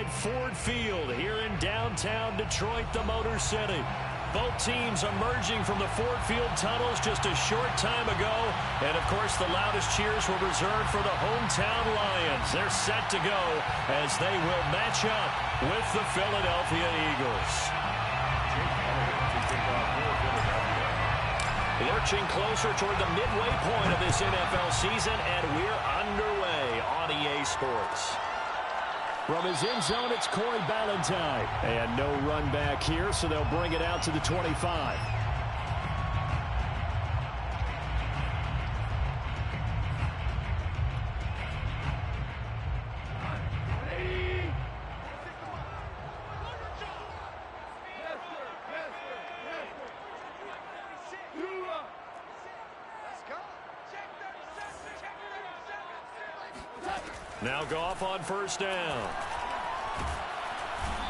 inside Ford Field here in downtown Detroit, the Motor City. Both teams emerging from the Ford Field tunnels just a short time ago. And, of course, the loudest cheers were reserved for the hometown Lions. They're set to go as they will match up with the Philadelphia Eagles. Lurching closer toward the midway point of this NFL season, and we're underway on EA Sports. From his end zone, it's Corey Ballantyne. And no run back here, so they'll bring it out to the 25. Now Goff on first down.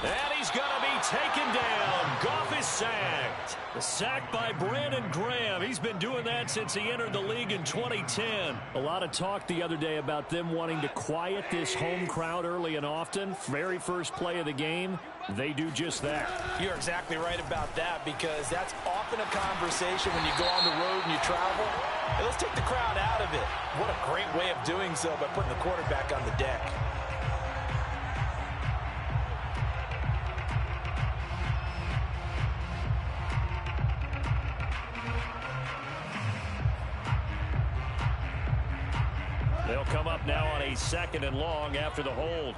And he's going to be taken down. Goff is sacked. The sack by Brandon Graham. He's been doing that since he entered the league in 2010. A lot of talk the other day about them wanting to quiet this home crowd early and often. Very first play of the game, they do just that. You're exactly right about that, because that's often a conversation when you go on the road and you travel. Hey, let's take the crowd out of it. What a great way of doing so by putting the quarterback on the deck. They'll come up now on a 2nd and long after the hold.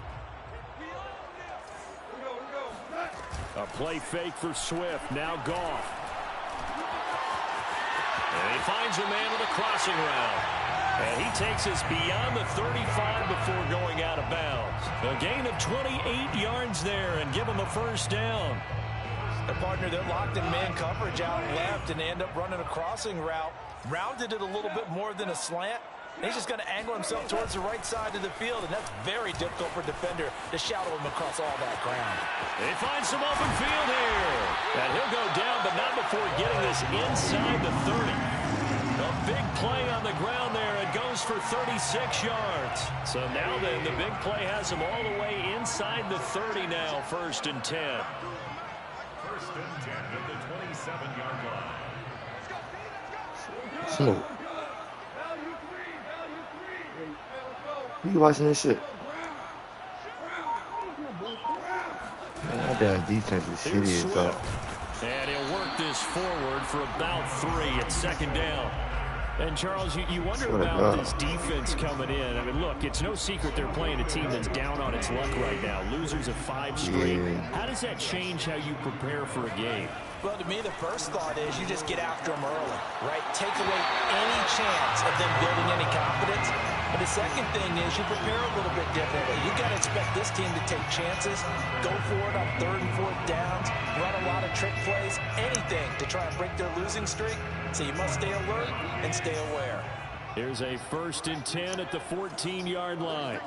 A play fake for Swift. Now Goff. And he finds a man with a crossing route. And he takes us beyond the 35 before going out of bounds. A gain of 28 yards there and give him a first down. Their partner, they're locked in man coverage out left, and they end up running a crossing route. Rounded it a little bit more than a slant. He's just going to angle himself towards the right side of the field, and that's very difficult for a defender to shadow him across all that ground. He finds some open field here. And he'll go down, but not before getting this inside the 30. A big play on the ground there. It goes for 36 yards. So now then, the big play has him all the way inside the 30 now, 1st and 10. 1st and 10 at the 27-yard line. Smoke. You watching this shit? Man, that damn defense is shitty as fuck. And he'll work this forward for about 3 at 2nd down. And, Charles, you wonder about this defense coming in. I mean, look, it's no secret they're playing a team that's down on its luck right now. Losers of 5 straight. Yeah. How does that change how you prepare for a game? Well, to me, the first thought is you just get after them early, right? Take away any chance of them building any confidence. But the second thing is you prepare a little bit differently. You got to expect this team to take chances, go for it on 3rd and 4th downs, run a lot of trick plays, anything to try and break their losing streak. So you must stay alert and stay aware. Here's a 1st and 10 at the 14-yard line.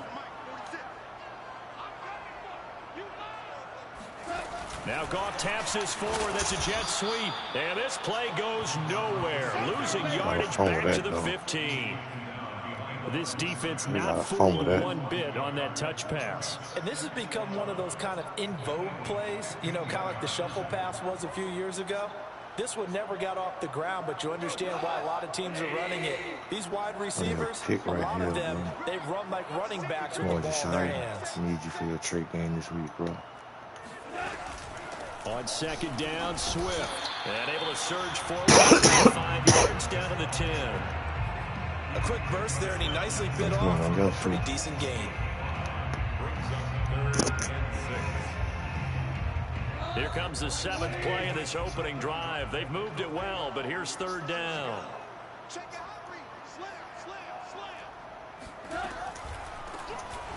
Now Goff taps this forward. That's a jet sweep. And this play goes nowhere. Losing yardage back to the 15. This defense not fooled one bit on that touch pass. And this has become one of those kind of in vogue plays, you know, kind of like the shuffle pass was a few years ago. This one never got off the ground, but you understand why a lot of teams are running it. These wide receivers, a lot of them, they run like running backs with the ball in their hands. I need you for your trick game this week, bro. On 2nd down, Swift. And able to surge forward 5 yards down to the 10. A quick burst there, and he nicely bit off a pretty decent gain. Here comes the 7th play of this opening drive. They've moved it well, but here's 3rd down.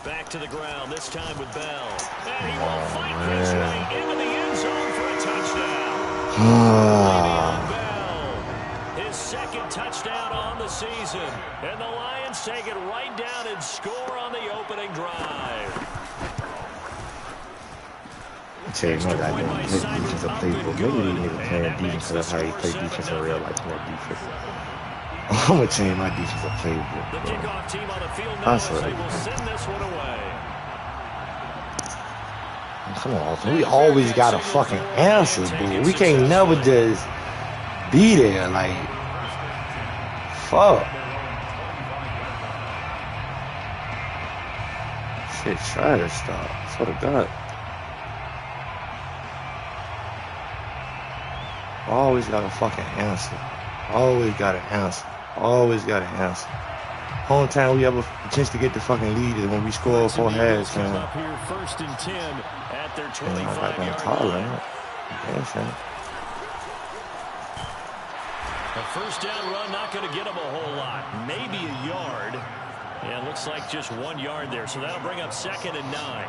Back to the ground, this time with Bell. And he will fight his way into the end zone for a touchdown. Bell, his 2nd touchdown on the season. And the Lions take it right down and score on the opening drive. I tell you, my goddamn his defense will play for. Maybe these niggas playing defense, so that's how you play defense in real life, more defense. I'm gonna change my defensive playbook, The bro. kickoff team on the field now as they will send this one away. Come on, we always got a fucking answer, boo. We can't never just be there, like, fuck. Shit, try to stop. Swear to God. Always got a fucking answer. Always got an answer. Always got an answer. Only time we ever chance to get the fucking lead is when we score 4 halves, man. Up here, 1st and 10 at their 25-yard line. Yeah, A first down run, not going to get them a whole lot. Maybe a yard. Yeah, looks like just 1 yard there. So that'll bring up 2nd and 9.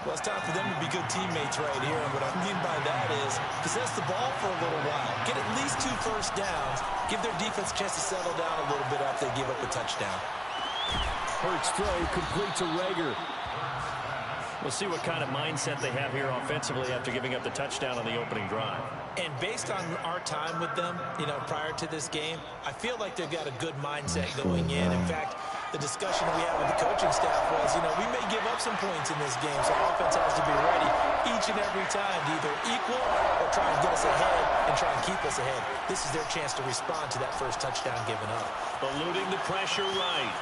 Well, it's time for them to be good teammates right here. And what I mean by that is possess the ball for a little while. Get at least 2 first downs. Give their defense a chance to settle down a little bit after they give up a touchdown. Hurts throw complete to Rager. We'll see what kind of mindset they have here offensively after giving up the touchdown on the opening drive. And based on our time with them, you know, prior to this game, I feel like they've got a good mindset going in. In fact, the discussion we had with the coaching staff was, you know, we may give up some points in this game, so offense has to be ready each and every time to either equal or try and get us ahead and try and keep us ahead. This is their chance to respond to that first touchdown given up. Eluding the pressure right.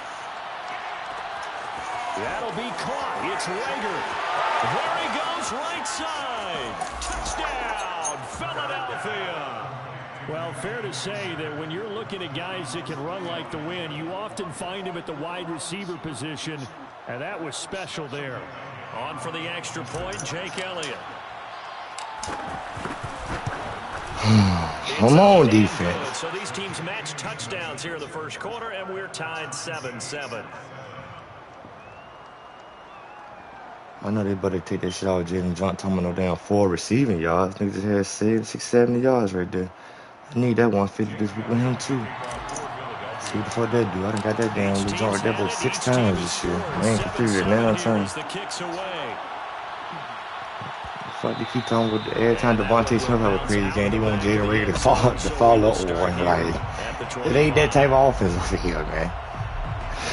That'll be caught. It's Rager. There he goes, right side. Touchdown, Philadelphia. Well, fair to say that when you're looking at guys that can run like the wind, you often find them at the wide receiver position, and that was special there. On for the extra point, Jake Elliott. Come on, defense. So these teams match touchdowns here in the first quarter, and we're tied 7-7. I know they better take that shit out of Jalen Johnson. Talking about no damn 4 receiving yards. Niggas just had 6, 70 yards right there. I need that 150 this week with him too. See what the fuck that do. I done got that damn Johnson right there about 6 times this year. I ain't completed it 9 times. Fuck, they keep talking about every time Devontae Smith have a crazy game, they want Jalen Rager to fall up one. Like, it ain't that type of offense over here, man.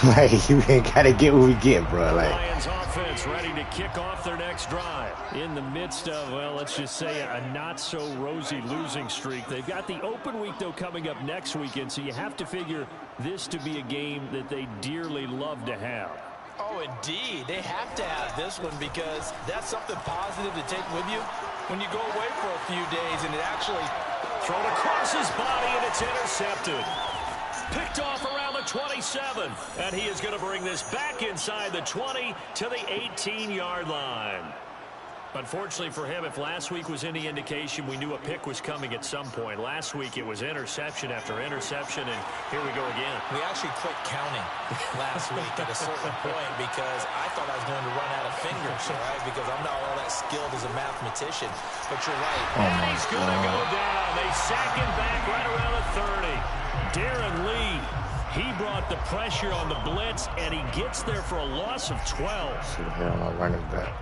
Like, you ain't gotta get what we get, bro. Like, Lions offense ready to kick off their next drive. In the midst of, well, let's just say a not-so-rosy losing streak. They've got the open week, though, coming up next weekend, so you have to figure this to be a game that they dearly love to have. Oh, indeed. They have to have this one because that's something positive to take with you when you go away for a few days and it actually thrown across his body and it's intercepted. Picked off around the 27, and he is going to bring this back inside the 20 to the 18-yard line. Unfortunately for him, if last week was any indication, we knew a pick was coming at some point. Last week it was interception after interception, and here we go again. We actually quit counting last week at a certain point because I thought I was going to run out of fingers, right? Because I'm not all that skilled as a mathematician. But you're right. And he's going to go down. They sack him back right around the 30. Darren Lee, he brought the pressure on the blitz, and he gets there for a loss of 12. should have had my running back.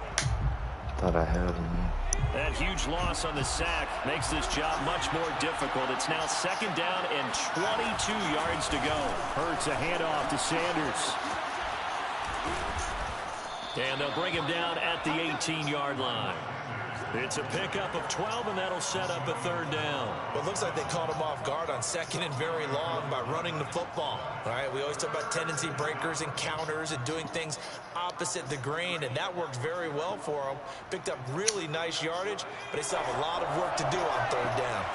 Thought I had him. That huge loss on the sack makes this job much more difficult. It's now 2nd down and 22 yards to go. Hurts a handoff to Sanders. And they'll bring him down at the 18-yard line. It's a pickup of 12, and that'll set up a 3rd down. Well, it looks like they caught him off guard on 2nd and very long by running the football. All right, we always talk about tendency breakers and counters and doing things opposite the grain, and that worked very well for them. Picked up really nice yardage, but they still have a lot of work to do on 3rd down.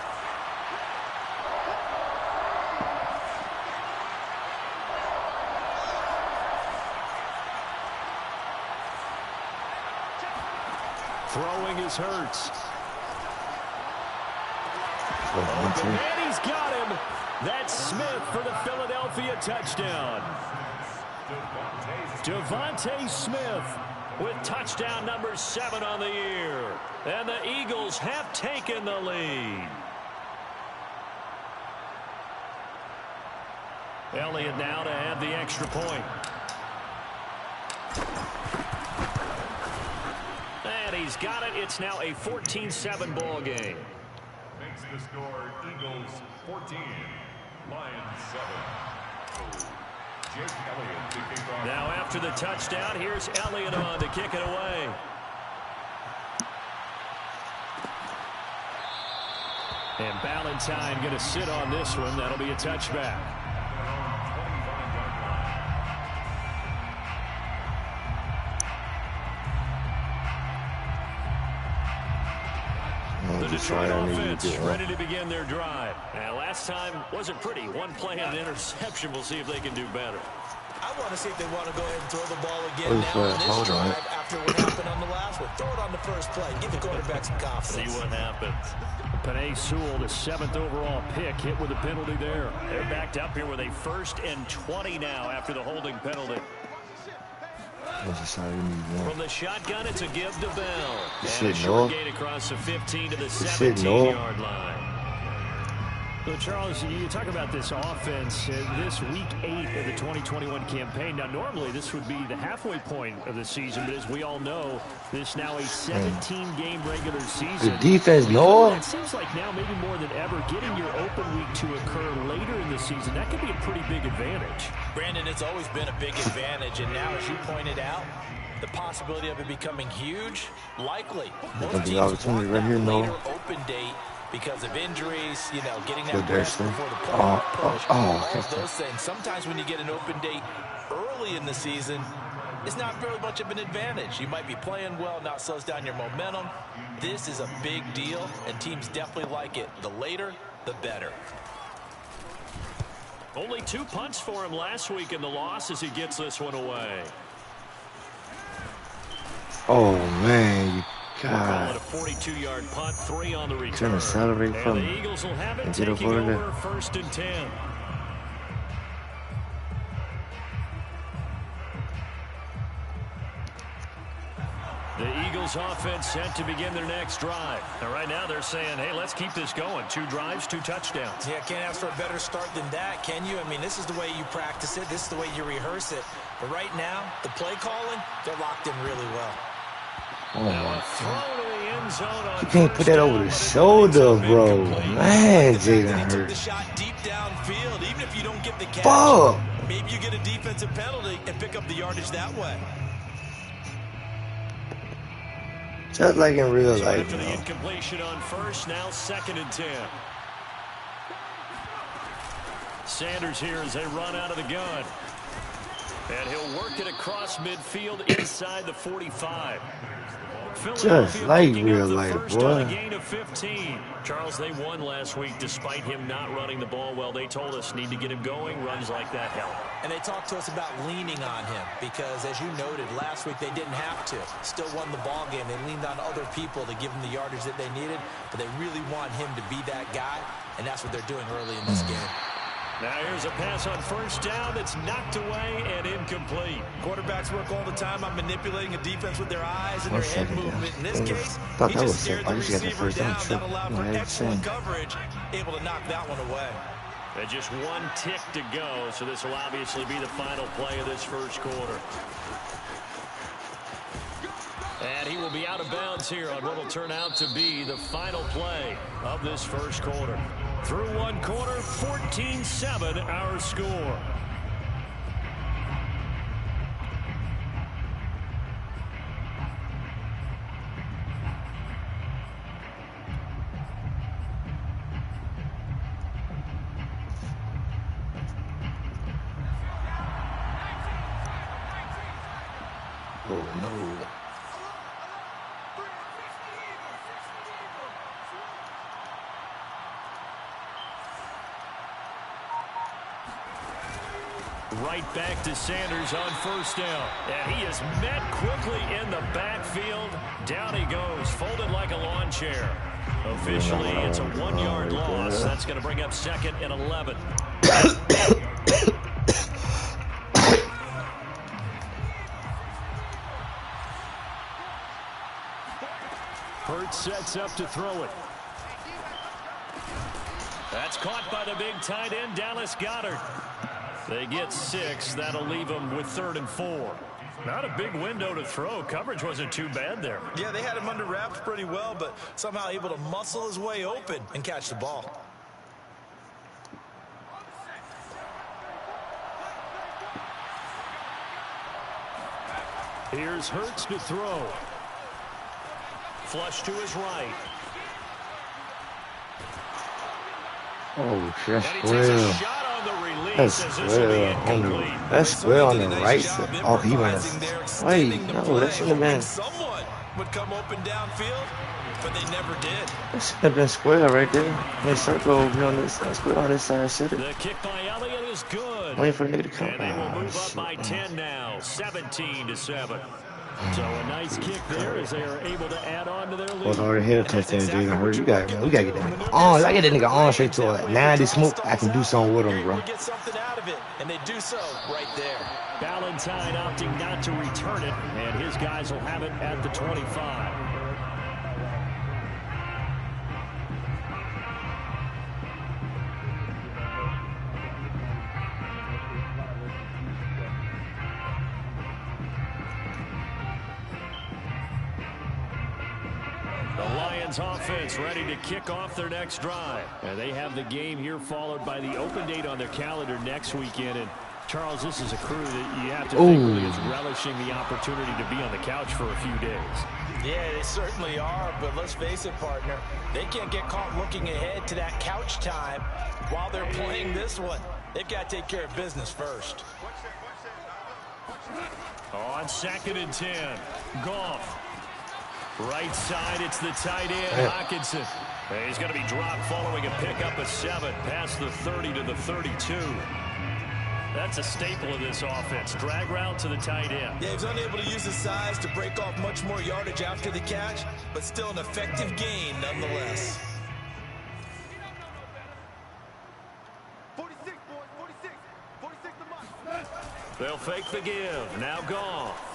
Throwing is Hurts. And he's got him. That's Smith for the Philadelphia touchdown. Devontae Smith with touchdown number 7 on the year. And the Eagles have taken the lead. Elliott now to add the extra point. And he's got it. It's now a 14-7 ball game. Makes the score Eagles 14, Lions 7. Jake Elliott to kick off. Now after the touchdown, here's Elliott on to kick it away. And Ballantyne going to sit on this one. That'll be a touchback. The Detroit offense ready to begin their drive. Now, last time wasn't pretty. One play and an interception. We'll see if they can do better. I want to see if they want to go ahead and throw the ball again now in this drive after what happened on the last one. Throw it on the first play. Give the quarterback some confidence. See what happens. Penei Sewell, the 7th overall pick, hit with a penalty there. They're backed up here with a 1st and 20 now after the holding penalty. From the shotgun, it's a give to Bell. And a short gain across the 15 to the 17-yard line. So, Charles, you talk about this offense this week 8 of the 2021 campaign. Now, normally this would be the halfway point of the season, but as we all know, this now a 17-game regular season. The defense, no. It seems like now, maybe more than ever, getting your open week to occur later in the season, that could be a pretty big advantage. Brandon, it's always been a big advantage, and now, as you pointed out, the possibility of it becoming huge, likely. Most teams want that later open date because of injuries, you know, getting that rest before the playoff push, all of those things. Sometimes when you get an open date early in the season, it's not really much of an advantage. You might be playing well, not slows down your momentum. This is a big deal, and teams definitely like it. The later, the better. Only 2 punts for him last week in the loss as he gets this one away. Oh, man, you God. A 42-yard punt, 3 on the return. Trying to celebrate from the Eagles will have it taking over 1st and 10. The Eagles offense set to begin their next drive. And right now they're saying, hey, let's keep this going. 2 drives, 2 touchdowns. Yeah, can't ask for a better start than that, can you? I mean, this is the way you practice it. This is the way you rehearse it. But right now, the play calling, they're locked in really well. Oh my God. You can't put that over the shoulder, bro. Man, Jalen hurt. The shot deep downfield, even if you don't get the catch. Fuck. Maybe you get a defensive penalty and pick up the yardage that way. Just like in real life. After the incompletion on 1st, now 2nd and 10. Sanders here as they run out of the gun. And he'll work it across midfield inside the 45. Just like real life, boy. A gain of 15. Charles, they won last week despite him not running the ball well. They told us need to get him going. Runs like that help. And they talked to us about leaning on him because, as you noted, last week they didn't have to. Still won the ball game. They leaned on other people to give them the yardage that they needed, but they really want him to be that guy, and that's what they're doing early in this game. Now here's a pass on 1st down that's knocked away and incomplete. Quarterbacks work all the time on manipulating a defense with their eyes and their head movement. In this case, he just stared the receiver down. That allowed for excellent coverage, able to knock that one away. And just 1 tick to go, so this will obviously be the final play of this 1st quarter. And he will be out of bounds here on what will turn out to be the final play of this 1st quarter. Through 1 quarter, 14-7 our score. Oh, no. Right back to Sanders on 1st down. And he is met quickly in the backfield. Down he goes, folded like a lawn chair. Officially, it's a 1-yard loss. That's going to bring up 2nd and 11. Hurts sets up to throw it. That's caught by the big tight end, Dallas Goedert. They get 6. That'll leave them with 3rd and 4. Not a big window to throw. Coverage wasn't too bad there. Yeah, they had him under wraps pretty well, but somehow able to muscle his way open and catch the ball. Here's Hurts to throw. Flush to his right. Oh, shit, And that's he takes a 12. shot on the That's release as this will be 12 on the. incomplete. That's Minnesota 12 on did the a right nice side. job Oh, he went. improvising there, Wait, extending the no, that play, shouldn't have hoping been. someone would come open downfield, but they never did. That should have been square right there. I mean, circle over here on this side, square on this side, should it? The kick by Elliott is good. Waiting for the nigga to come. And they will Oh, move up shit. by 10 now, 17-7. So a nice kick there as they are able to add on to their Was lead. already hit a touchdown, Jalen Hurts. We gotta get that nigga on. I get that nigga on straight to a 90 smoke. I can do something with him, bro. Get something out of it, and they do so right there. Valentine opting not to return it, and his guys will have it at the 25. The Lions offense ready to kick off their next drive. And they have the game here followed by the open date on their calendar next weekend. And Charles, this is a crew that you have to think really is relishing the opportunity to be on the couch for a few days. Yeah, they certainly are, but let's face it, partner. They can't get caught looking ahead to that couch time while they're playing this one. They've got to take care of business first. On 2nd and 10, Goff. Right side, it's the tight end, Hockenson. He's going to be dropped following a pickup of 7 past the 30 to the 32. That's a staple of this offense. Drag route to the tight end. Yeah, he's unable to use his size to break off much more yardage after the catch, but still an effective gain nonetheless. 46, boys, 46 the mark. They'll fake the give. Now Goff.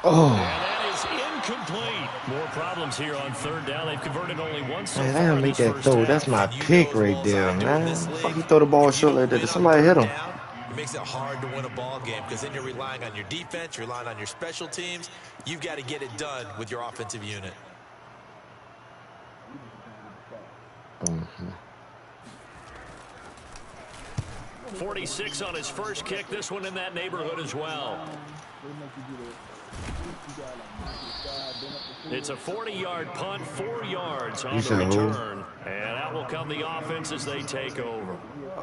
Oh. And that is incomplete. More problems here on 3rd down. They've converted only one so Man, far I gotta in make this that first throw. half. That's my pick right there, man. Fuck, you throw the ball short like that. Did somebody hit him? It makes it hard to win a ball game because then you're relying on your defense, you're relying on your special teams. You've got to get it done with your offensive unit. 46 on his first kick. This one in that neighborhood as well. It's a 40-yard punt, 4 yards on the return. And out will come the offense as they take over.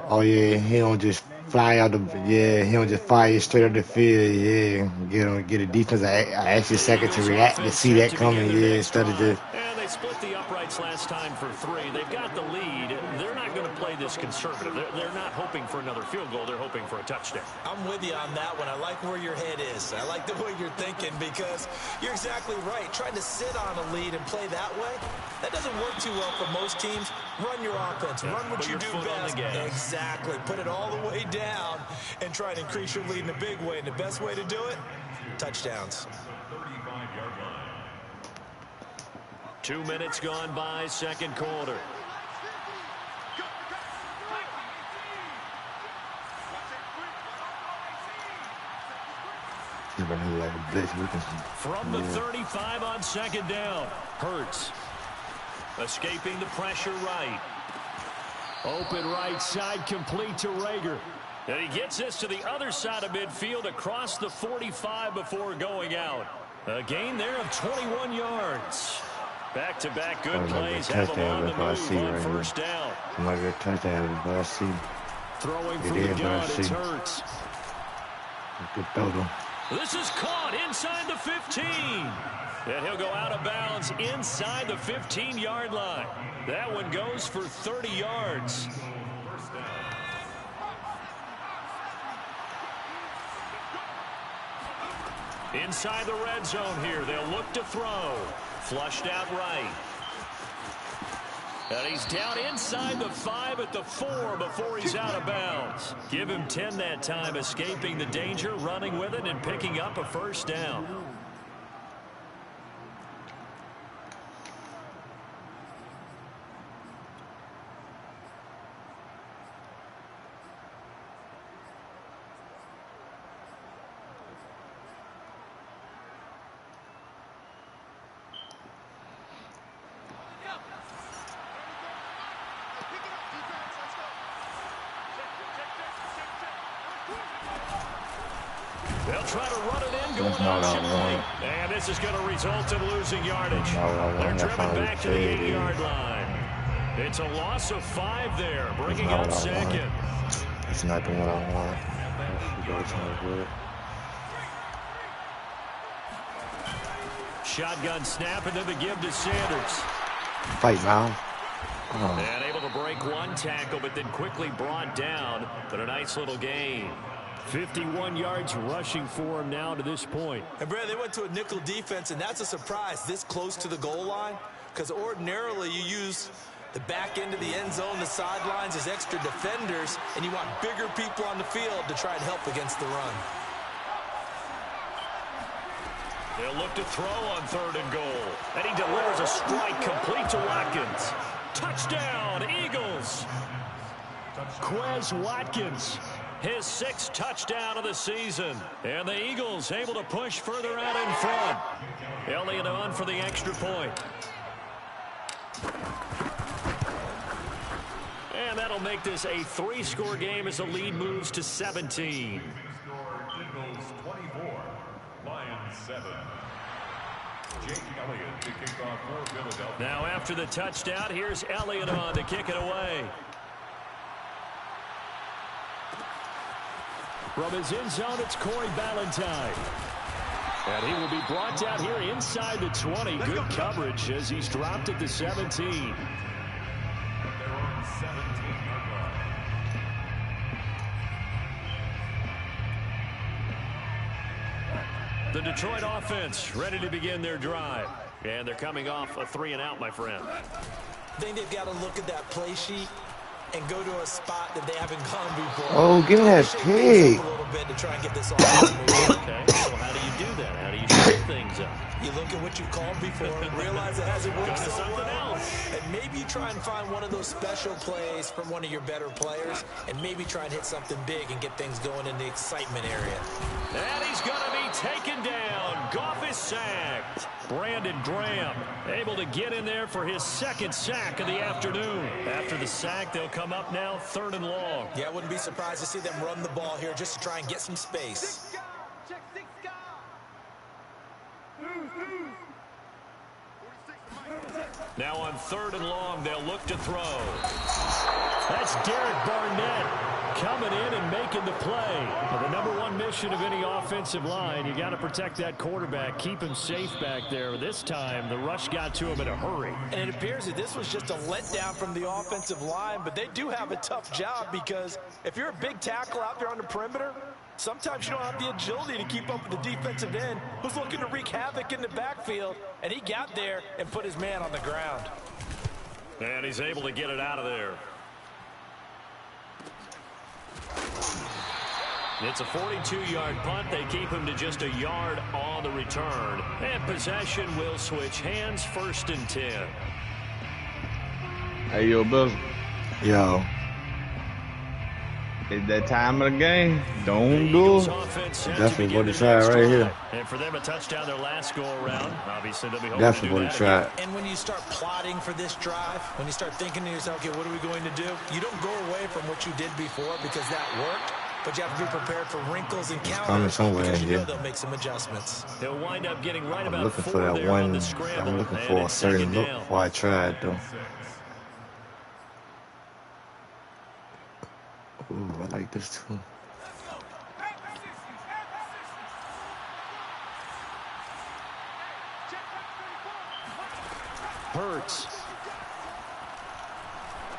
Oh, yeah, he don't just fly out the, he don't just fire straight up the field, get a defense an extra second to react, to see that coming, instead of just. And they split the uprights last time for 3. They've got the lead. They're not going to play this conservative. They're not hoping for another field goal. They're hoping for a touchdown. I'm with you on that one. I like where your head is. I like the way you're thinking because you're exactly right. Trying to sit on a lead and play that way, that doesn't work too well for most teams. Run your offense. Run what you do best. Exactly. Put it all the way down and try and increase your lead in a big way. And the best way to do it, touchdowns. 2 minutes gone by, 2nd quarter. From the 35 on 2nd down, Hurts escaping the pressure right. Open right side, complete to Rager. And he gets this to the other side of midfield across the 45 before going out. A gain there of 21 yards. Back-to-back good plays have him on the move on 1st down. Might get a touchdown if I see. Throwing from the gun, it's Hurts. Good throw, though. This is caught inside the 15. And he'll go out of bounds inside the 15-yard line. That one goes for 30 yards. Inside the red zone here. They'll look to throw. Flushed out right. And he's down inside the 5 at the 4 before he's out of bounds. Give him 10 that time, escaping the danger, running with it, and picking up a 1st down. They'll try to run it in, going on short. And this is going to result in losing yardage. They're driven back to the 8-yard line. It's a loss of 5 there, bringing up second. That's not the one I want. Good. Shotgun snap into the give to Sanders. Fight now. And able to break one tackle, but then quickly brought down. But a nice little gain. 51 yards rushing for him now to this point. And Brad, they went to a nickel defense, and that's a surprise this close to the goal line, because ordinarily you use the back end of the end zone, the sidelines as extra defenders, and you want bigger people on the field to try and help against the run. They'll look to throw on 3rd and goal. And he delivers a strike complete to Watkins. Touchdown, Eagles. Quez Watkins, his 6th touchdown of the season. And the Eagles able to push further out in front. Elliott on for the extra point. And that'll make this a 3-score game as the lead moves to 17. Eagles 24, Lions 7. Jake Elliott to kick off for Philadelphia. Now after the touchdown, here's Elliott on to kick it away. From his end zone, it's Corey Ballantyne. And he will be brought down here inside the 20. Good coverage as he's dropped at the 17. They're on 17-yard line. The Detroit offense ready to begin their drive. And they're coming off a 3-and-out, my friend. I think they've got to look at that play sheet and go to a spot that they haven't gone before. Oh, give me that pig. A little bit to try and get this offense moving. Okay, so how do you do that? How do you shake things up? You look at what you've called before and realize it hasn't worked Go to so something well. else. And maybe you try and find one of those special plays from one of your better players and maybe try and hit something big and get things going in the excitement area. And he's going to be taken down. Goff is sacked. Brandon Graham able to get in there for his 2nd sack of the afternoon. After the sack, they'll come up now 3rd and long. Yeah, I wouldn't be surprised to see them run the ball here just to try and get some space. Now on 3rd and long, they'll look to throw. That's Derek Barnett coming in and making the play. Well, the #1 mission of any offensive line, you got to protect that quarterback, keep him safe back there. This time, the rush got to him in a hurry. And it appears that this was just a letdown from the offensive line, but they do have a tough job because if you're a big tackle out there on the perimeter, sometimes you don't have the agility to keep up with the defensive end who's looking to wreak havoc in the backfield, and he got there and put his man on the ground. And he's able to get it out of there. It's a 42-yard punt. They keep him to just a yard on the return. And possession will switch hands, 1st and 10. Hey, yo, Bizzle. Yo. It's that time of the game. Don't do Eagles it. offense set to Definitely begin what he their tried next right drive. here. And for them, a touchdown their last go-around. Obviously, they'll be hoping Definitely to what do he that tried. again. And when you start plotting for this drive, when you start thinking to yourself, okay, what are we going to do? You don't go away from what you did before because that worked, but you have to be prepared for wrinkles and coming counters somewhere because in you know here. they'll make some adjustments. They'll wind up getting right I'm about looking 4 for that there on one. the scramble. I'm looking And for a it's certain 2nd look down. before I tried, though. Ooh, I like this, too. Hurts.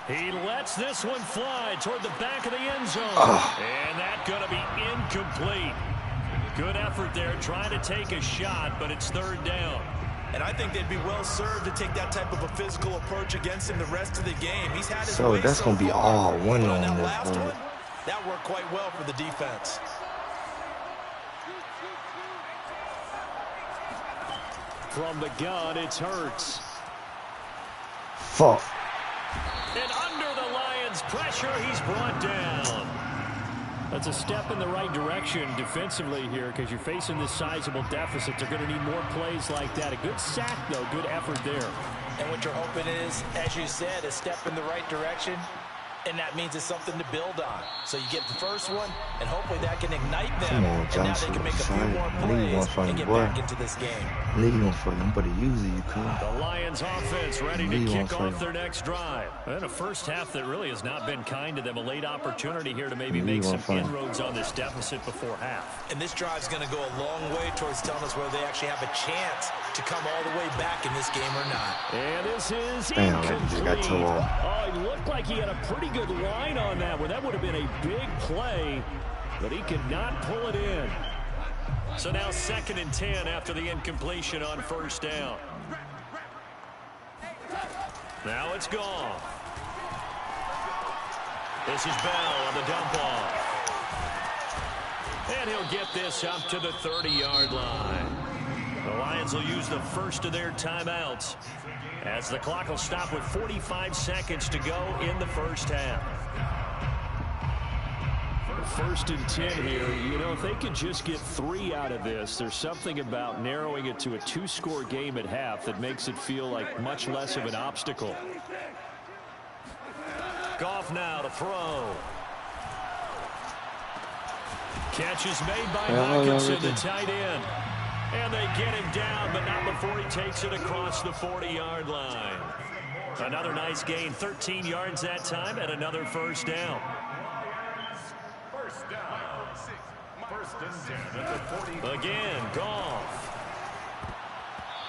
He lets this one fly toward the back of the end zone. And that's going to be incomplete. Good effort there, trying to take a shot, but it's 3rd down. And I think they'd be well served to take that type of a physical approach against him the rest of the game. He's had his So way that's so gonna be far, all one but on that this last one. one, that worked quite well for the defense. From the gun, it's Hurts. Fuck. And under the Lions' pressure, he's brought down. That's a step in the right direction defensively here because you're facing this sizable deficit. They're going to need more plays like that. A good sack, though. Good effort there. And what you're hoping is, as you said, a step in the right direction. And that means it's something to build on. So you get the first one, and hopefully that can ignite them. Come on, and now they can make a few more plays and get back into this game. Nigga gonna fight. I'm about to use it, you cool. The Lions offense ready to kick off their next drive. And a first half that really has not been kind to them. A late opportunity here to maybe make some inroads on this deficit before half. And this drive's going to go a long way towards telling us whether they actually have a chance to come all the way back in this game or not. And this is incomplete. Oh, it looked like he had a pretty good line on that one. That would have been a big play, but he could not pull it in. So now 2nd and 10 after the incompletion on first down. Now it's gone. This is Bell on the dump off. And he'll get this up to the 30-yard line. The Lions will use the first of their timeouts as the clock will stop with 45 seconds to go in the first half. 1st and 10 here. You know, if they could just get 3 out of this, there's something about narrowing it to a 2-score game at half that makes it feel like much less of an obstacle. Goff now to throw. Catch is made by Hawkinson, the tight end. And they get him down, but not before he takes it across the 40-yard line. Another nice gain, 13 yards that time, and another first down. First down. 1st and 10 at the 40. Again, Goff.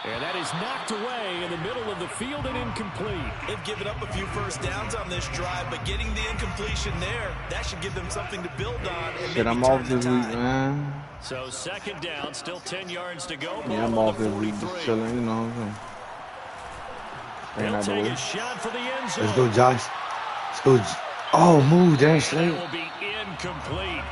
And that is knocked away in the middle of the field and incomplete. They've given up a few first downs on this drive, but getting the incompletion there, that should give them something to build on and maybe I'm turn off the this week, tide. man. So 2nd down, still 10 yards to go. Yeah, I'm off this week, just chilling, you know what I'm saying. He'll take a shot for the end zone. Let's go, Josh. Let's go. Oh, move, Dash. That will be incomplete.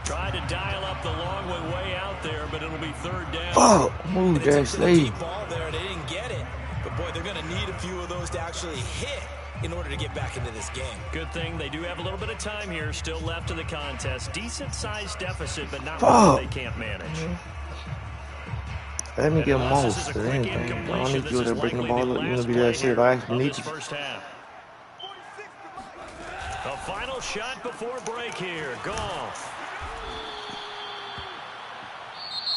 Tried to dial up the long way out there, but it'll be 3rd down. Fuck, move, Dash. Deep ball there. They didn't get it. But, boy, they're going to need a few of those to actually hit in order to get back into this game. Good thing they do have a little bit of time here still left in the contest. Decent-sized deficit, but not one they can't manage. Let me get most of anything. I don't need you to bring the ball up. You want to be that shit. I actually need you. First half. A final shot before break here. Goff.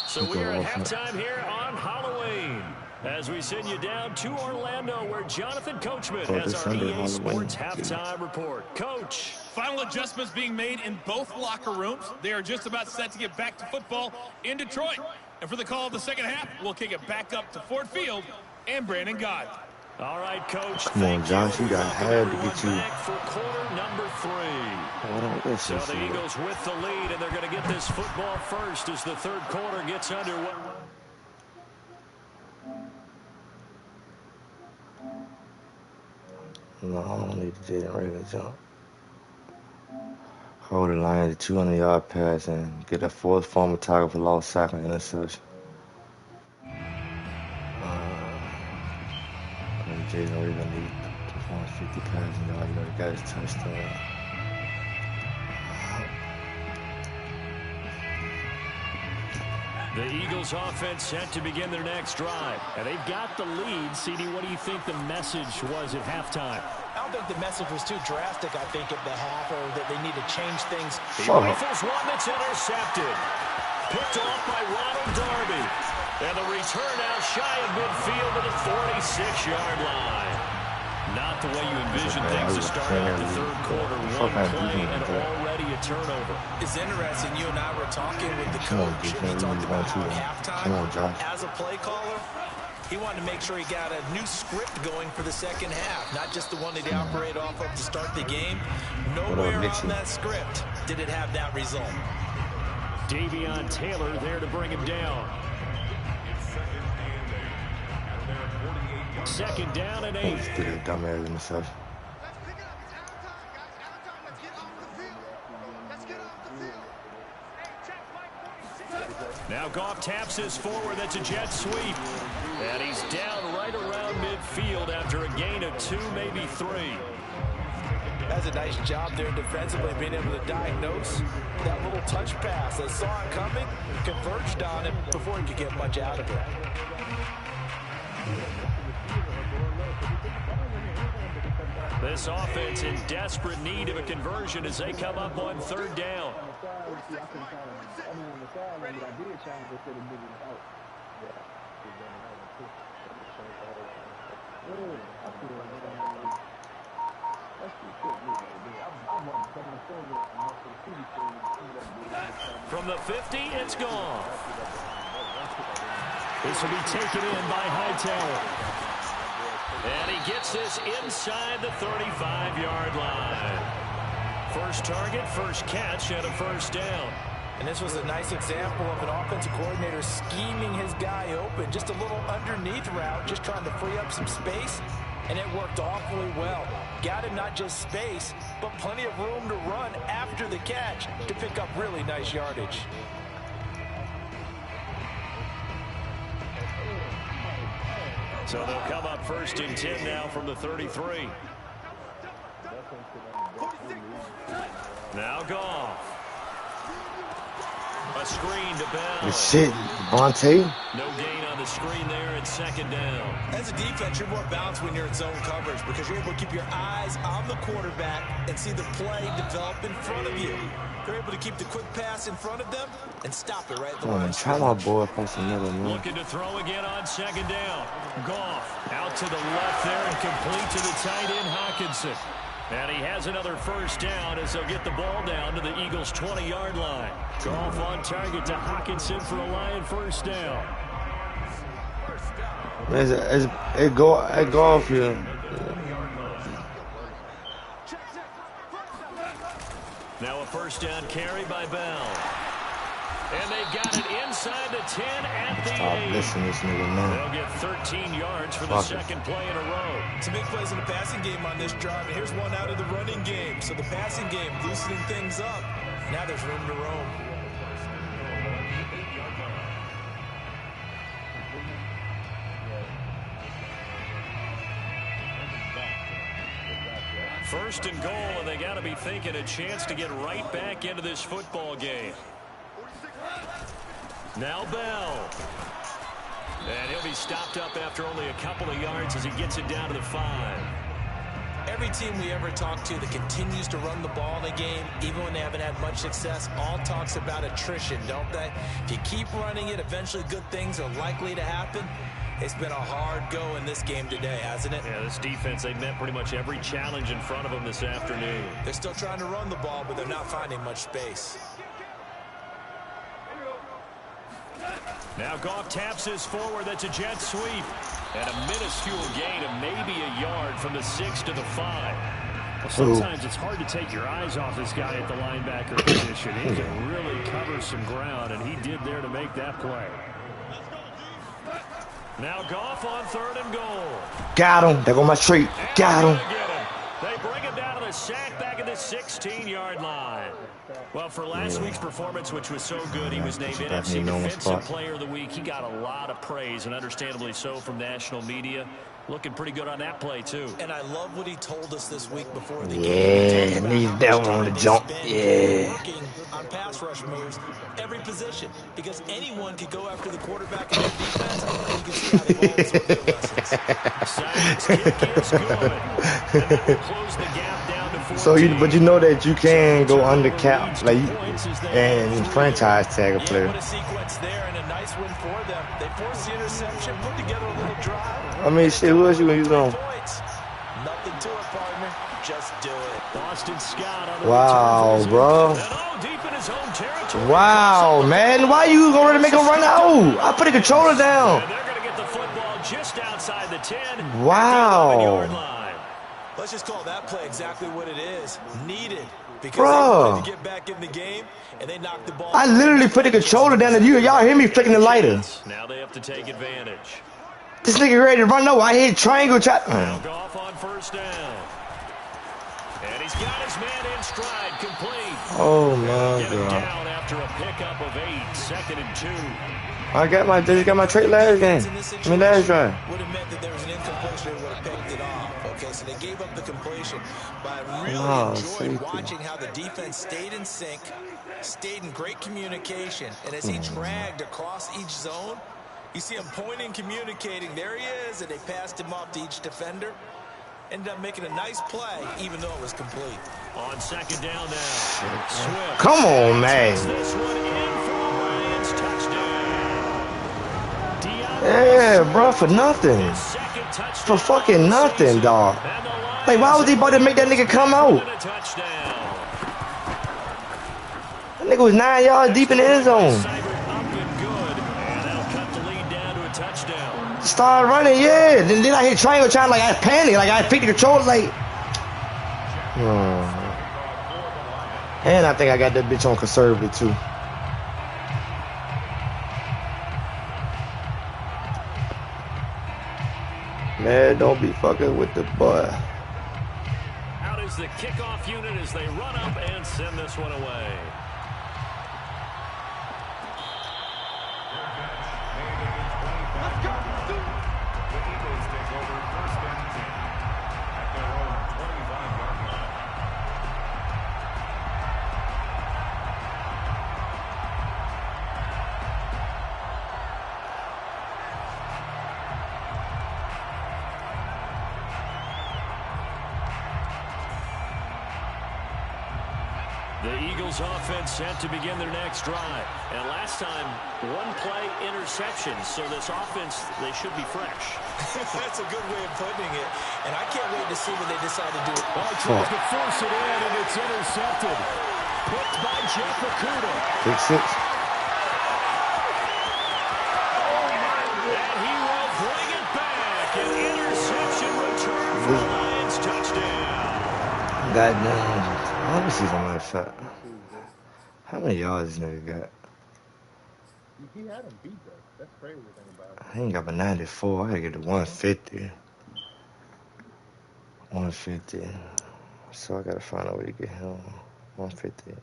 So we are at halftime here on Halloween as we send you down to Orlando where Jonathan Coachman has our EA Sports halftime report. Coach. Final adjustments being made in both locker rooms. They are just about set to get back to football in Detroit. And for the call of the second half, we'll kick it back up to Ford Field and Brandon God. All right, Coach. Come on, Josh. You got had to get you. For quarter number 3. So the Eagles with the lead, and they're going to get this football first as the 3rd quarter gets underway. No, I don't need to Jaden Raven jump. Hold the line at 200-yard pass and get a 4th former tackle for lost sack and interception. Jaden Raven need 250 passing yards. You know, he got his touchdown. The Eagles offense set to begin their next drive. And they've got the lead. CD, what do you think the message was at halftime? I don't think the message was too drastic, I think, at the half, or that they need to change things. He rifles one that's intercepted. Picked off by Ronald Darby. And the return out shy of midfield to the 46-yard line. Not the way you envision things to start out the 3rd quarter. One play and already a turnover. It's interesting. You and I were talking with the coach. He talked about how halftime, as a play caller, he wanted to make sure he got a new script going for the second half, not just the one that he operated off of to start the game. Nowhere on that script did it have that result. Davion Taylor there to bring him down. 2nd down and 8. Dumbass interception. Now Goff taps his forward. That's a jet sweep. And he's down right around midfield after a gain of 2, maybe 3. That's a nice job there defensively, being able to diagnose that little touch pass. They saw it coming, converged on it before he could get much out of it. This offense in desperate need of a conversion as they come up on 3rd down. From the 50, it's gone. This will be taken in by Hightower. And he gets this inside the 35-yard line. First target, first catch, and a 1st down. And this was a nice example of an offensive coordinator scheming his guy open. Just a little underneath route, just trying to free up some space. And it worked awfully well. Got him not just space, but plenty of room to run after the catch to pick up really nice yardage. So they'll come up 1st and 10 now from the 33. Now Goff. A screen to Bell. Good shit, Vontae. No gain on the screen there at 2nd down. As a defense, you're more balanced when you're in zone coverage because you're able to keep your eyes on the quarterback and see the play develop in front of you. They're able to keep the quick pass in front of them and stop it right at the line. Try my boy past another man. Looking to throw again on 2nd down. Goff out to the left there and complete to the tight end Hockenson. And he has another 1st down as they'll get the ball down to the Eagles' 20-yard line. Goff on target to Hockenson for a Lion 1st down. It go off here. Now a 1st down carry by Bell. And they've got it inside the 10 at the 8. Stop listening to this nigga, man. They'll get 13 yards for the 2nd play in a row. Some big plays in the passing game on this drive, and here's one out of the running game. So the passing game loosening things up. Now there's room to roam. First and goal, and they got to be thinking a chance to get right back into this football game. Now Bell. And he'll be stopped up after only a couple of yards as he gets it down to the 5. Every team we ever talk to that continues to run the ball in a game, even when they haven't had much success, all talks about attrition, don't they? If you keep running it, eventually good things are likely to happen. It's been a hard go in this game today, hasn't it? Yeah, this defense, they've met pretty much every challenge in front of them this afternoon. They're still trying to run the ball, but they're not finding much space. Now Goff taps this forward. That's a jet sweep. And a minuscule gain of maybe a yard from the 6 to the 5. Well, sometimes it's hard to take your eyes off this guy at the linebacker position. He can really cover some ground, and he did there to make that play. Now Goff on 3rd and goal. Got him. There go my street. Got him. They bring him down to the sack back at the 16-yard line. Well, for last week's performance, which was so good, he was named NFC Defensive Player of the Week. He got a lot of praise, and understandably so, from national media. Looking pretty good on that play, too. And I love what he told us this week before the game. Yeah, need that one on the jump. Yeah. Working on pass rush moves, every position, because anyone could go after the quarterback in their defense, and you can see how they've all absorbed their lessons. Silence kick is good. And that will close the gap down to 14. So, but you know that you can go under cap, like, and franchise tag a player. What a sequence there, and a nice win for them. They forced the interception, put together a little drive. I mean, shit, who else you gonna use on? Nothing to it, partner. Just do it. Boston Scott on the wow, bro. Deep in his own territory. Wow, man. Why you gonna make him run out? I put the controller down. And they're going to get the football just outside the 10. Wow. Let's just call that play exactly what it is. Needed. Because bro, they wanted to get back in the game, and they knocked the ball. I literally put the controller down and y'all hear me flicking the lighter. Now they have to take advantage. This nigga ready to run over. I hit triangle trap. Now Goff on 1st down. And he's got his man in stride, complete. Oh my Get him god. down after a pickup of 8, 2nd and 2. I just got my trait last game. I mean last drive. Would have meant that there was an incompletion, they would have picked it off. Okay, so they gave up the completion. But I really enjoyed watching how the defense stayed in sync, stayed in great communication, and as he dragged across each zone, you see him pointing, communicating. There he is, and they passed him off to each defender. Ended up making a nice play, even though it was complete. On second down now. Swift. Come on, man. This one in for a Lions touchdown. Yeah, bro, for nothing. For fucking nothing, dog. Like, why was he about to make that nigga come out? That nigga was 9 yards deep in the end zone. Started running, yeah. Then I hit triangle trying, like, I panicked. Like, I picked the controller, like. And I think I got that bitch on conservative, too. Man, don't be fucking with the boy. Out is the kickoff unit as they run up and send this one away. The Eagles offense set to begin their next drive. And last time, one play interception. So this offense, they should be fresh. That's a good way of putting it. And I can't wait to see what they decide to do. Tries to force it in, and it's intercepted. Picked by Jeff Okudah. Pick 6. And he will bring it back. An interception return for the Lions touchdown. Goddamn. Let me see some of that shot. How many yards this nigga got? He had him beat though. That's crazy thing about it. I ain't got but 94. I gotta get to 150. 150. So I gotta find a way to get him. 150.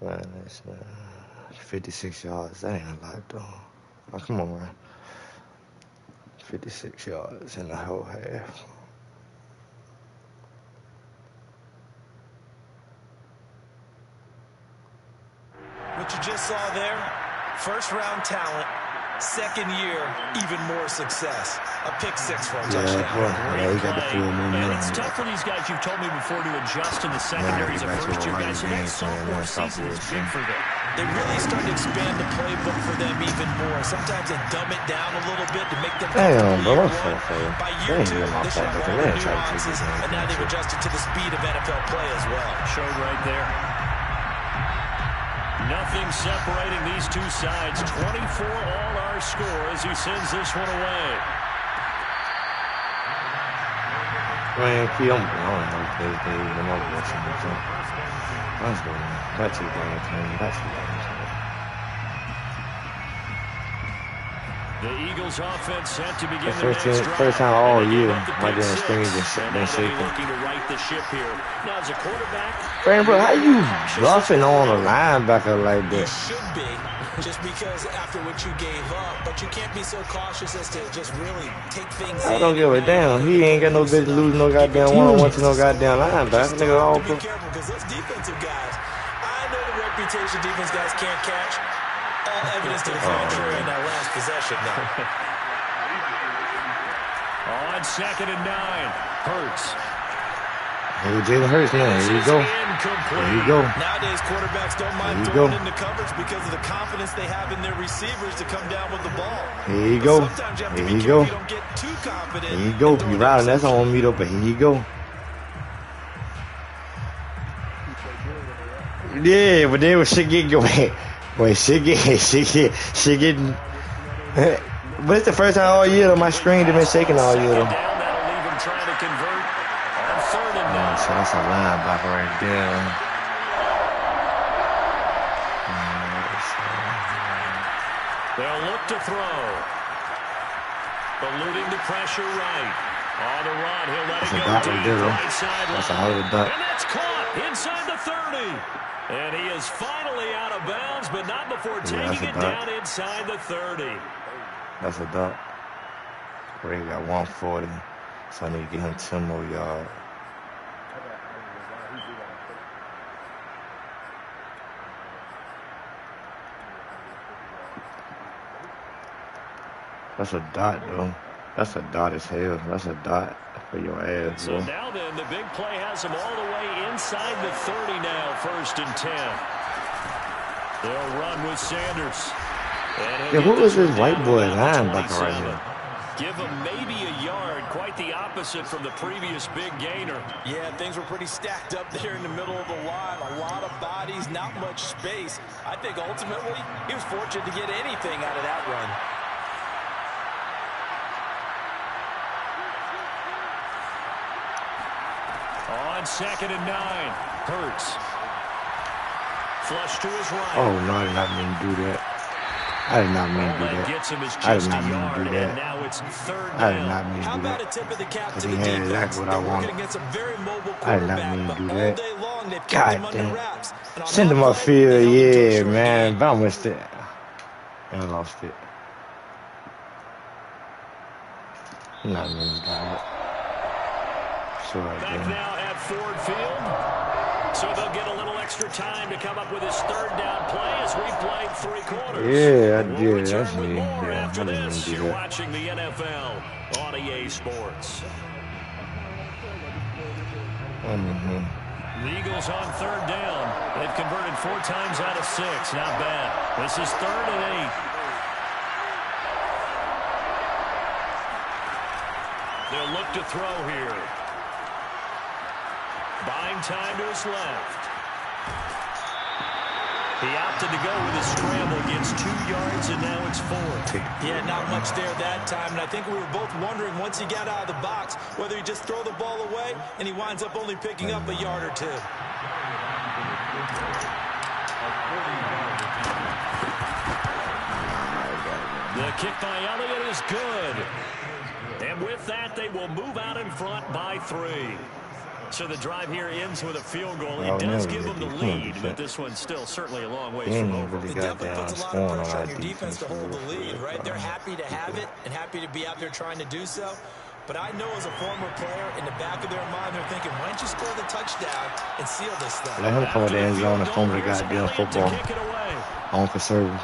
Man, that's 56 yards. That ain't a lot though. Oh, come on, man. 56 yards in the whole half. What you just saw there, first-round talent, second year, even more success. A pick 6 for a touchdown. Yeah, he got the full momentum. And it's tough for these guys, you've told me before, to adjust in the secondary as a first-year guy. So that sophomore season is big for them. They really start to expand the playbook for them even more. Sometimes they dumb it down a little bit to make them damn, bro, year one. By year 2, they should have all the nuances, and now they've adjusted to the speed of NFL play as well. Showed right there. Nothing separating these two sides. 24 all our score as he sends this one away. Man, I don't know if they even know what's in the zone. Let's go, man. That's it, man. That's it. The Eagles offense set to begin the their next drive. first time all year, my damn screens been shaking. Looking to right the ship here. Now as a quarterback, Fran, bro, how you bluffing on a linebacker like You that? should be, just because after what you gave up, but you can't be so cautious as to just really take things I don't give a damn. He ain't got no business losing no goddamn one-on-one to no goddamn linebacker. Nigga, all be careful, because those defensive guys, I know the reputation defense guys can't catch. All evidence to the contrary in that last possession now. on 2nd and 9. Hurts. Hey, Jalen Hurts now. Here you go. Here you go. Nowadays, quarterbacks don't mind throwing into coverage because of the confidence they have in their receivers to come down with the ball. Here you go. Sometimes you have to Here be you go. careful you don't get too confident. Here you go. You riding. That's on me though, but here you go. Yeah, but then when shit get going, when shit get. But it's the first time all year my screen has been shaking all year though. That'll leave him trying to convert on 3rd and 9. So that's a linebacker right there. They'll look to throw. Eluding the pressure right. On the run, he'll let it go deep. Right sideline. That's a hell of a duck. And that's caught inside the 30. And he is finally out of bounds, but not before taking it down inside the 30. That's a duck. Ray got 140, so I need to get him 10 more yards. That's a dot, though. That's a dot as hell. That's a dot for your ass, So bro. now then, the big play has them all the way inside the 30 now, 1st and 10. They'll run with Sanders. Yeah, who is this white boy linebacker right here? Give him maybe a yard, quite the opposite from the previous big gainer. Yeah, things were pretty stacked up there in the middle of the line. A lot of bodies, not much space. I think ultimately he was fortunate to get anything out of that run. On 2nd and 9, Hurts. Flush to his right. Oh, no, I did not mean to do that. I did not mean to do that. I did not mean to do that. Now it's 3rd I did down. not mean to How do about that. a tip of the cap to He the had defense? exactly what I They're working wanted. against a very mobile I did not quarterback, mean to but do all that. day long they've kept God him under damn. wraps. And on Send that him play, upfield, they held him to a yeah, short man. gain. But I missed it. And I lost it. I'm not mean to do that. Sure I Back did. now at Ford Field. So they'll get a little extra time to come up with his 3rd down play as we played 3 quarters. Yeah, I We'll did. return That's with me. more Yeah, after I didn't mean this. to do You're that. watching the NFL on EA Sports. The Eagles on 3rd down. They've converted 4 times out of 6. Not bad. This is 3rd and 8. They'll look to throw here. Buying time to his left. He opted to go with a scramble, gets 2 yards, and now it's 4th. Yeah, not much there that time, and I think we were both wondering once he got out of the box whether he just throw the ball away, and he winds up only picking up a yard or 2. The kick by Elliott is good. And with that, they will move out in front by 3. So the drive here ends with a field goal. It does give them the lead, but this one's still certainly a long ways from over. It definitely puts a lot of pressure on your defense to hold the lead, right? They're happy to have it and happy to be out there trying to do so. But I know as a former player, in the back of their mind, they're thinking, why don't you score the touchdown and seal this thing? Let him come with the end zone and fumble the goddamn football. On conservative.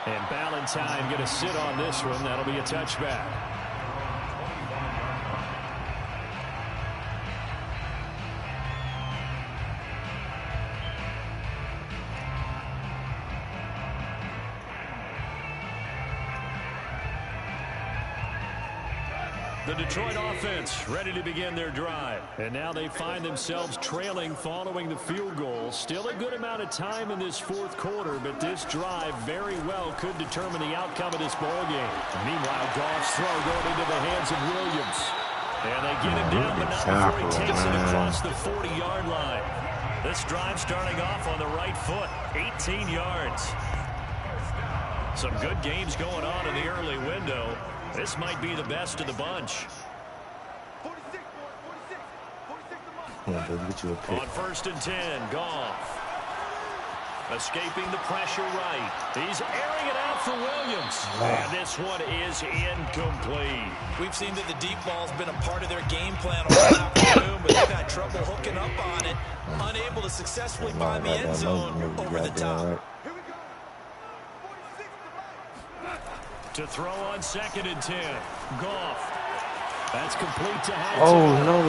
And Ballantyne going to sit on this one. That'll be a touchback. The Detroit offense ready to begin their drive. And now they find themselves trailing following the field goal. Still a good amount of time in this 4th quarter, but this drive very well could determine the outcome of this ball game. Meanwhile, Goff's throw going into the hands of Williams. And they get him down, but not before he takes it across the 40-yard line. This drive starting off on the right foot, 18 yards. Some good games going on in the early window. This might be the best of the bunch. Come on, baby, get you a pick. On 1st and 10, Goff. Escaping the pressure right. He's airing it out for Williams. And this one is incomplete. We've seen that the deep ball's been a part of their game plan all afternoon, but they've had trouble hooking up on it. Unable to successfully find the end zone over the top. To throw on 2nd and 10. Goff. That's complete to High. Oh, no.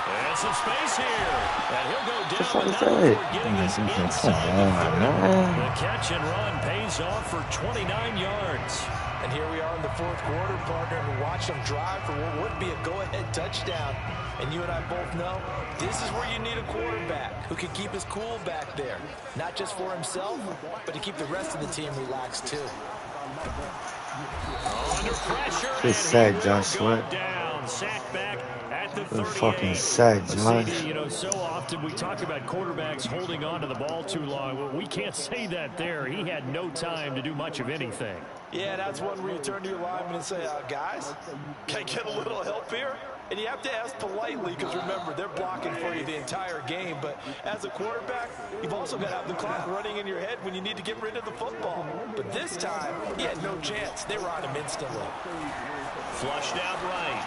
There's some space here. And he'll go down, What but the not fuck is before that? getting his inside the 30. The catch and run pays off for 29 yards. And here we are in the 4th quarter, partner, and watch them drive for what would be a go-ahead touchdown. And you and I both know this is where you need a quarterback who can keep his cool back there. Not just for himself, but to keep the rest of the team relaxed, too. Under pressure, Good sack, Josh Sweat. Down, sack back at the 38. Good fucking sack, Josh. You know, so often we talk about quarterbacks holding on to the ball too long. Well, we can't say that there. He had no time to do much of anything. Yeah, that's one where you turn to your lineman and say, guys, can I get a little help here? And you have to ask politely because, remember, they're blocking for you the entire game. But as a quarterback, you've also got to have the clock running in your head when you need to get rid of the football. But this time, he had no chance. They were on him instantly. Flushed out right.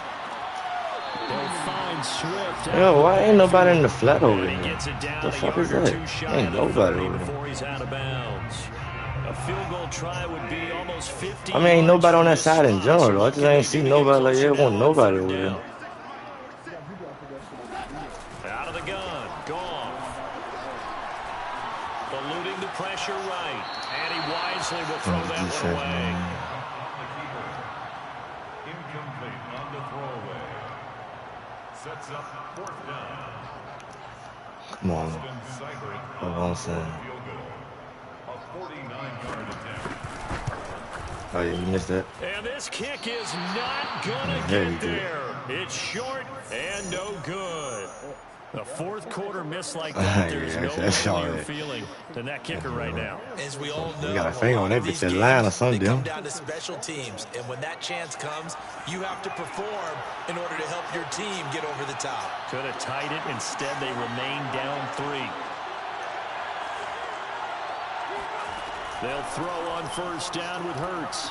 They'll find Swift. Yo, why ain't nobody in the flat over He here? gets it down The fuck is that? Ain't nobody over there. Before he's out of bounds. A field goal try would be almost 50 I mean, ain't nobody on that yards side in from this general, though. I spot. just ain't see nobody like that. Want nobody over there. Out of the gun. Gone. Eluding the pressure right. And he wisely will throw that one away. Incomplete on the throwaway. Sets up 4th down. Come on. Hold on, son. A 49-yard attempt. Oh, yeah, you missed that. And this kick is not going to Yeah, he get did. there. It's short and no good. A fourth quarter miss like that, there's Yeah, no that's all holier right. feeling than that kicker right now. As we all know, You got a finger on that bitch, that line or something, they come damn. down to special teams, and when that chance comes, you have to perform in order to help your team get over the top. Could have tied it. Instead, they remain down 3. They'll throw on first down with Hurts.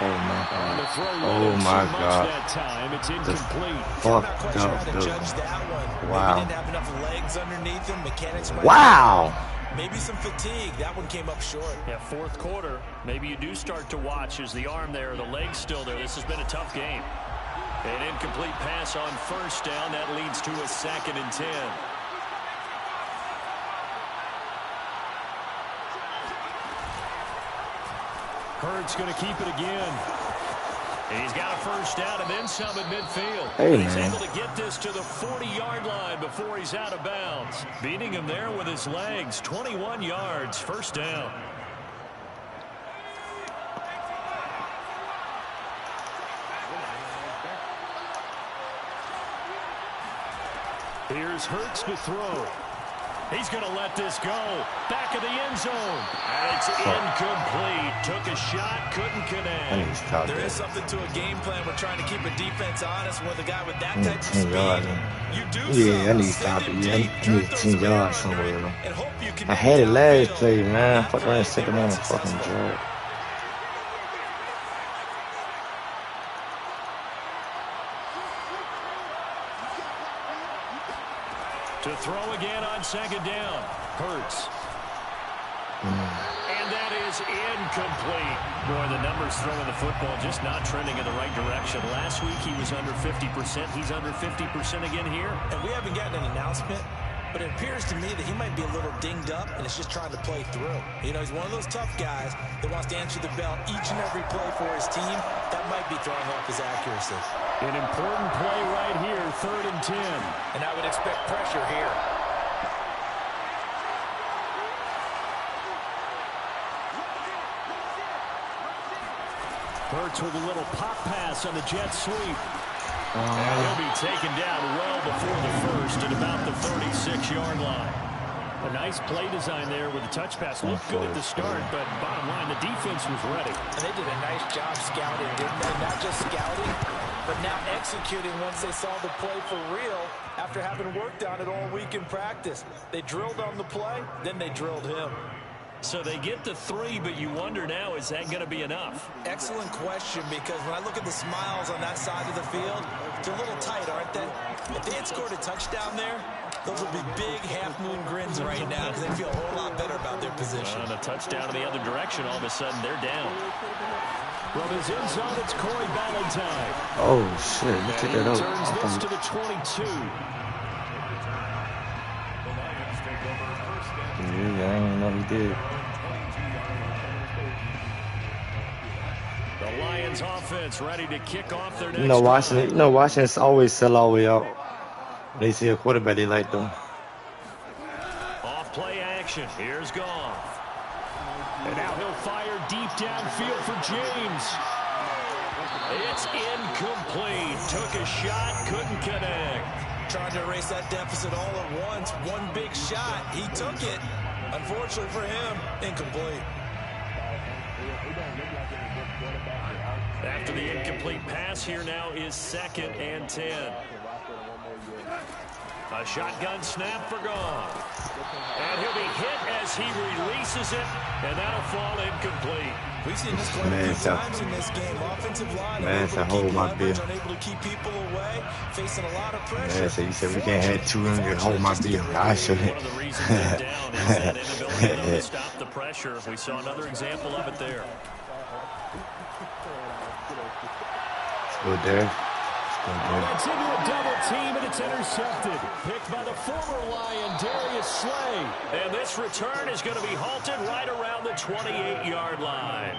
Oh, my On the God. throw, Oh, running my too much God. that time. It's incomplete. Not Fuck quite sure how to up, judge dude. that one. Wow. Maybe didn't have enough legs underneath him. Mechanics might Wow. maybe some fatigue. That one came up short. Yeah, fourth quarter. Maybe you do start to watch as the arm there, the leg's still there. This has been a tough game. An incomplete pass on first down. That leads to a 2nd and 10. Hurts going to keep it again. He's got a first down and then some at midfield. Hey, He's man. able to get this to the 40-yard line before he's out of bounds. Beating him there with his legs. 21 yards, first down. Here's Hurts to throw. He's going to let this go. Back of the end zone. And it's incomplete. Took a shot, couldn't I connect. need to stop There that. is something to a game plan. We're trying to keep a defense honest with a guy with that I need type of 10 yards. speed. You do Yeah, I need to so. stop Send it. him Yeah, deep, I drop need those 10 yards speed under it, somewhere. and hope you can I get had it last downfield. play, man. That Fuck play, around, they second were on the fucking unsuccessful. drive. To throw again on second down. Hurts. And that is incomplete. Boy, the numbers throwing the football just not trending in the right direction. Last week he was under 50%. He's under 50% again here. And we haven't gotten an announcement, but it appears to me that he might be a little dinged up and is just trying to play through. You know, he's one of those tough guys that wants to answer the bell each and every play for his team. That might be throwing off his accuracy. An important play right here, 3rd and 10. And I would expect pressure here. Hurts with a little pop pass on the jet sweep. And he'll be taken down well before the first at about the 36-yard line. A nice play design there with the touch pass. Looked good at the start, but bottom line, the defense was ready. And they did a nice job scouting, didn't they? Not just scouting, but now executing once they saw the play for real after having worked on it all week in practice. They drilled on the play, then they drilled him. So they get the 3, but you wonder now, is that going to be enough? Excellent question, because when I look at the smiles on that side of the field, they're a little tight, aren't they? If they had scored a touchdown there, those would be big half-moon grins right now because they feel a whole lot better about their position. On a touchdown in the other direction, all of a sudden they're down. From his end zone, it's Corey Ballantyne. Oh, shit. You took that And he out. turns this to the 22. Yeah, I didn't know he did. The Lions offense ready to kick off their next Washington. drive. Washington's always sell all the way out. They see a quarterback they like them. Off play action. Here's Goff. And now he'll fire deep downfield for James. It's incomplete. Took a shot, couldn't connect. Trying to erase that deficit all at once. One big shot. He took it. Unfortunately for him, incomplete. After the incomplete pass, here now is 2nd and 10. A shotgun snap for gone. And he'll be hit as he releases it, and that'll fall incomplete. We've seen this quite a few times in this game. Offensive line unable to keep leverage, unable to keep people away, facing a lot of pressure. Man, so you said we can't have 200 hold my bill. I should. One of the reasons they're down is that inability to stop the pressure. We saw another example of it there. It's good there. It's into a double team, and it's intercepted. Picked by the former Lion, Darius Slay. And this return is going to be halted right around the 28-yard line.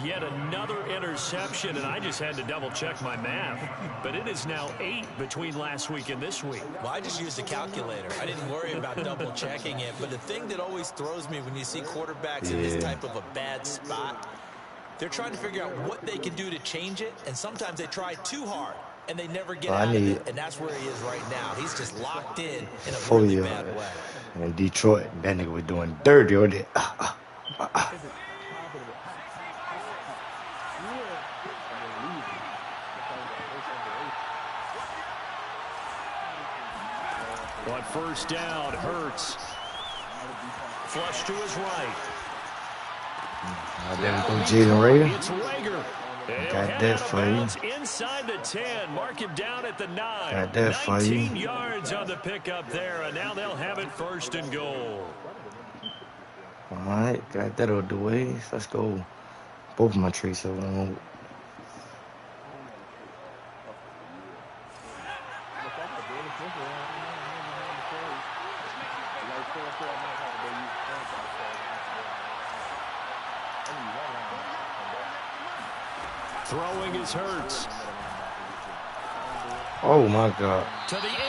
Yet another interception, and I just had to double-check my math. But it is now 8 between last week and this week. Well, I just used a calculator. I didn't worry about double-checking it. But the thing that always throws me when you see quarterbacks in this type of a bad spot, they're trying to figure out what they can do to change it, and sometimes they try too hard, and they never get out of it, and that's where he is right now. He's just locked in a really bad way. And in Detroit, that nigga was doing dirty on it. On first down, Hurts. Flush to his right. There we go, Jalen Rager. It's Rager. Got that for you. Inside the 10, mark him down at the 9. Got that for you. 19 yards on the pickup there, and now they'll have it first and goal. All right, got that out of the way. Let's go. Both my trees so long. Throwing his Hurts. Oh my God.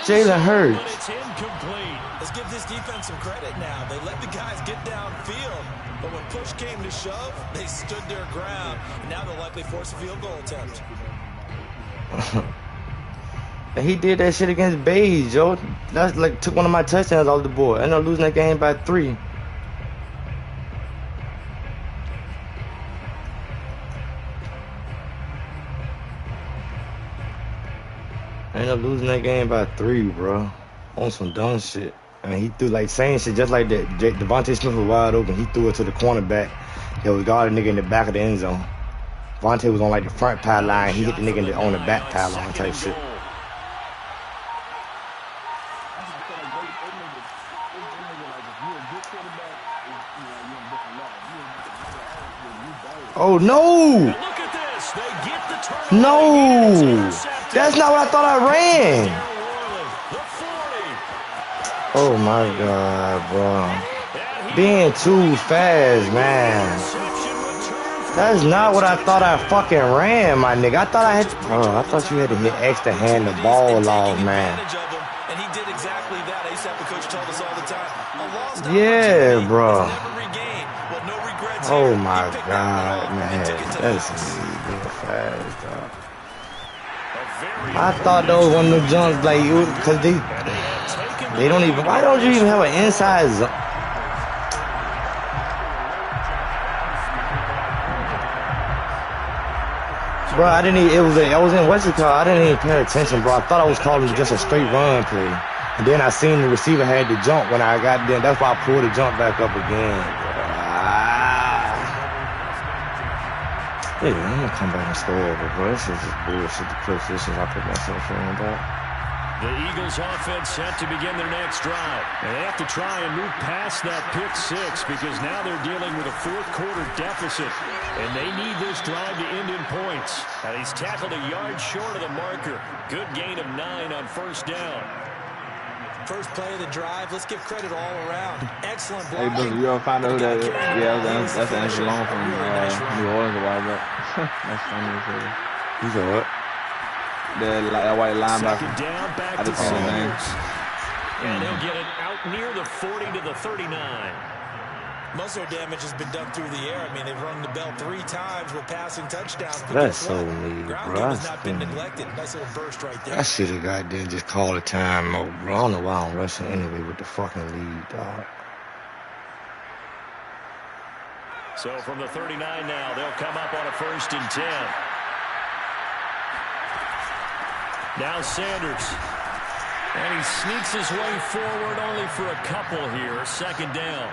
Jalen Hurts. But it's incomplete. Let's give this defense some credit now. They let the guys get downfield, but when push came to shove, they stood their ground, and now they'll likely force a field goal attempt. He did that shit against Bays, yo. That's like took one of my touchdowns off the board. I ended up losing that game by 3. I ended up losing that game by 3, bro. On some dumb shit. I mean, he threw like same shit just like that. Devontae Smith was wide open. He threw it to the cornerback. There was guarding nigga in the back of the end zone. Devontae was on like the front pylon. He hit the nigga on the back pylon type shit. Oh no! Look at this. They get the No! That's not what I thought I ran. Oh my God, bro. Being too fast, man. That's not what I thought I fucking ran, my nigga. I thought I had, bro, I thought you had to hit X to hand the ball off, man. And he did exactly that. ASAP, the coach told us all the time. Yeah, bro. Oh my God, man. That's real fast, dog. I thought those one of the jumps, like, because they don't even, why don't you even have an inside zone? Bro, I didn't even, I was in what's it called? I didn't even pay attention, bro. I thought I was calling just a straight run play. And then I seen the receiver had to jump when I got there. That's why I pulled the jump back up again. Yeah, I'm gonna come back and score over, bro. This is just bullshit. The positions I put myself in, bro. The Eagles offense set to begin their next drive. And they have to try and move past that pick 6 because now they're dealing with a fourth quarter deficit. And they need this drive to end in points. And he's tackled a yard short of the marker. Good gain of 9 on first down. First play of the drive. Let's give credit all around. Excellent block. Hey, Bizzle, you ever find out who that is? Yeah, that's Andrew Long from New Orleans a while back. That's funny as hell. You said what? That white linebacker. Second down, back I to just seen his name. And they'll get it out near the 40 to the 39. Most of their damage has been done through the air. I mean, they've rung the bell 3 times with passing touchdowns. That's so mean, bro. Ground game has not been neglected. Nice little burst right there. I should have got there and just called the time out, bro. I don't know why I'm rushing anyway with the fucking lead, dog. So from the 39 now, they'll come up on a 1st and 10. Now Sanders. And he sneaks his way forward only for a couple here. Second down.